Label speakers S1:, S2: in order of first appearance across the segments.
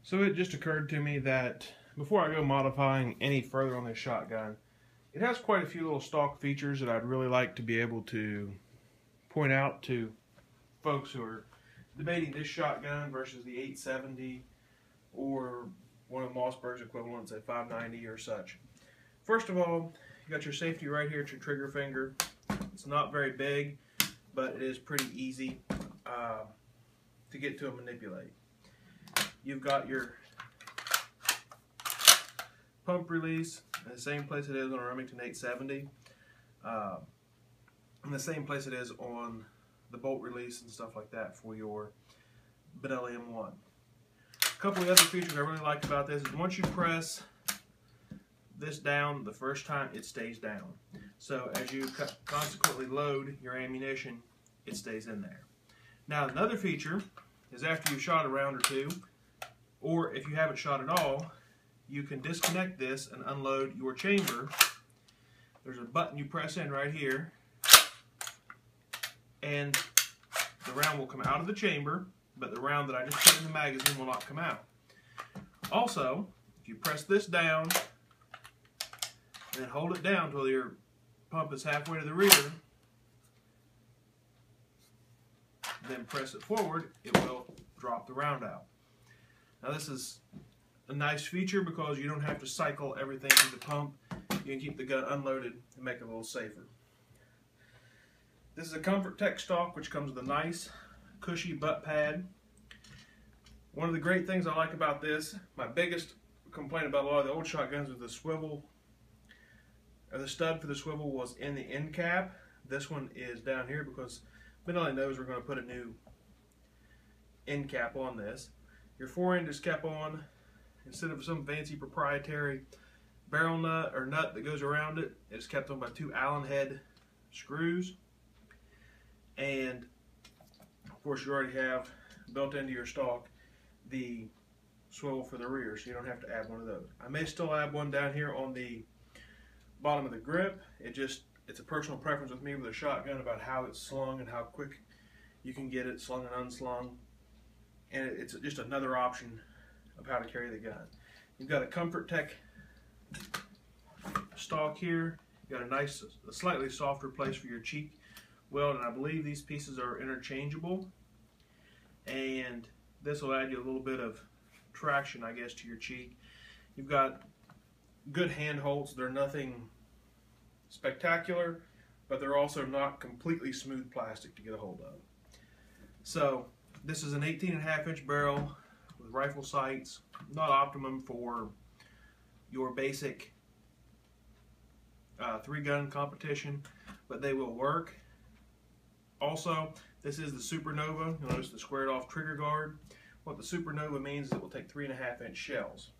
S1: So it just occurred to me that before I go modifying any further on this shotgun, it has quite a few little stock features that I'd really like to be able to point out to folks who are debating this shotgun versus the 870 or one of Mossberg's equivalents at 590 or such. First of all, you got your safety right here at your trigger finger. It's not very big, but it is pretty easy to get to and manipulate. You've got your pump release in the same place it is on a Remington 870, in the same place it is on the bolt release and stuff like that for your Benelli M1. A couple of other features I really like about this is once you press this down the first time, it stays down. So as you consequently load your ammunition, it stays in there. Now another feature is after you've shot a round or two, or if you haven't shot at all, you can disconnect this and unload your chamber. There's a button you press in right here, and the round will come out of the chamber, but the round that I just put in the magazine will not come out. Also, if you press this down and then hold it down until your pump is halfway to the rear, then press it forward, it will drop the round out. Now this is a nice feature because you don't have to cycle everything through the pump. You can keep the gun unloaded and make it a little safer. This is a Comfort Tech stock, which comes with a nice cushy butt pad. One of the great things I like about this, my biggest complaint about a lot of the old shotguns was the swivel, or the stud for the swivel was in the end cap. This one is down here because Benelli knows we're going to put a new end cap on this. Your fore-end is kept on, instead of some fancy proprietary barrel nut or nut that goes around it, it's kept on by two Allen head screws. And of course you already have built into your stock the swivel for the rear, so you don't have to add one of those. I may still add one down here on the bottom of the grip. It's a personal preference with me with a shotgun about how it's slung and how quick you can get it slung and unslung. And it's just another option of how to carry the gun. You've got a Comfort Tech stock here. You've got a slightly softer place for your cheek weld, and I believe these pieces are interchangeable. And this will add you a little bit of traction, I guess, to your cheek. You've got good hand holds. They're nothing spectacular, but they're also not completely smooth plastic to get a hold of. So this is an 18.5-inch barrel with rifle sights. Not optimum for your basic 3-gun competition, but they will work. Also, this is the Super Nova. You'll notice the squared off trigger guard. What the Super Nova means is it will take 3.5-inch shells.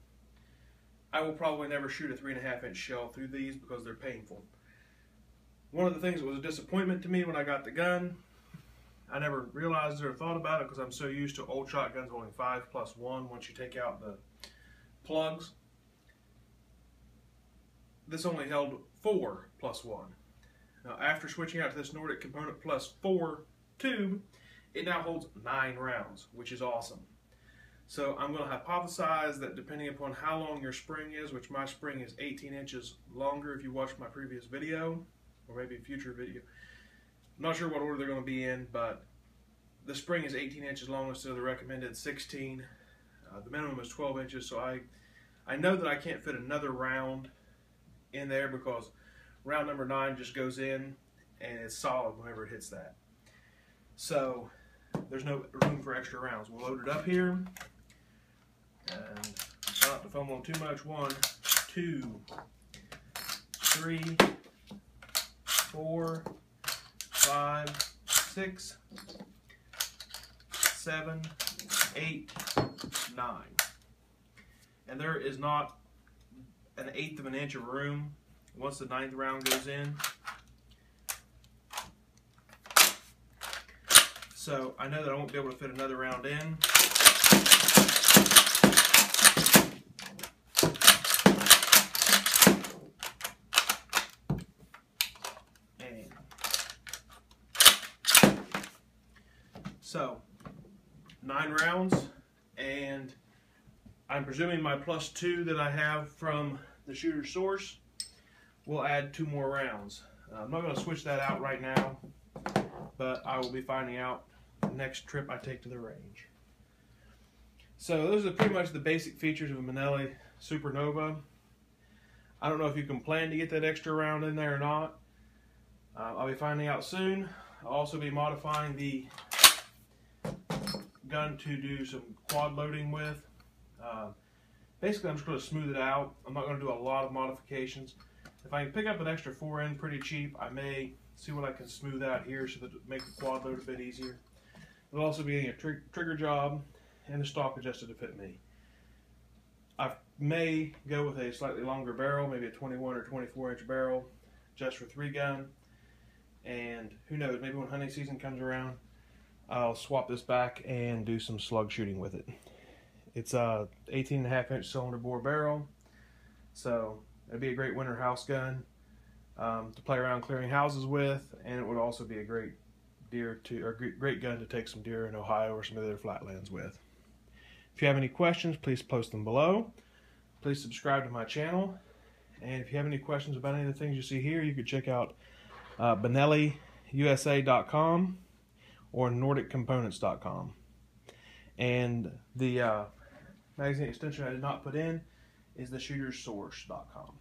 S1: I will probably never shoot a 3.5-inch shell through these because they're painful. One of the things that was a disappointment to me when I got the gun, I never realized or thought about it because I'm so used to old shotguns holding 5+1 once you take out the plugs. This only held 4+1. Now after switching out to this Nordic Component Plus 4 tube, it now holds 9 rounds, which is awesome. So I'm going to hypothesize that depending upon how long your spring is, which my spring is 18 inches longer if you watched my previous video, or maybe a future video. I'm not sure what order they're going to be in, but the spring is 18 inches long instead of the recommended 16. The minimum is 12 inches, so I know that I can't fit another round in there because round number 9 just goes in and it's solid whenever it hits that. So there's no room for extra rounds. We'll load it up here and try not to fumble too much. 1, 2, 3, 4, 5, 6, 7, 8, 9. And there is not an 1/8 of an inch of room once the 9th round goes in. So I know that I won't be able to fit another round in. So 9 rounds, and I'm presuming my +2 that I have from the shooter's source will add 2 more rounds. I'm not going to switch that out right now, but I will be finding out the next trip I take to the range. So those are pretty much the basic features of a Benelli Super Nova. I don't know if you can plan to get that extra round in there or not. I'll be finding out soon. I'll also be modifying the gun to do some quad loading with. Basically, I'm just going to smooth it out. I'm not going to do a lot of modifications. If I can pick up an extra 4N pretty cheap, I may see what I can smooth out here so that it make the quad load a bit easier. It'll also be getting a trigger job and a stock adjusted to fit me. I may go with a slightly longer barrel, maybe a 21 or 24 inch barrel, just for 3 gun. And who knows, maybe when hunting season comes around, I'll swap this back and do some slug shooting with it. It's a 18.5 inch cylinder bore barrel, so it'd be a great winter house gun to play around clearing houses with, and it would also be a great great gun to take some deer in Ohio or some other flatlands with. If you have any questions, please post them below. Please subscribe to my channel, and if you have any questions about any of the things you see here, you could check out BenelliUSA.com or NordicComponents.com. And the magazine extension I did not put in is the shootersource.com.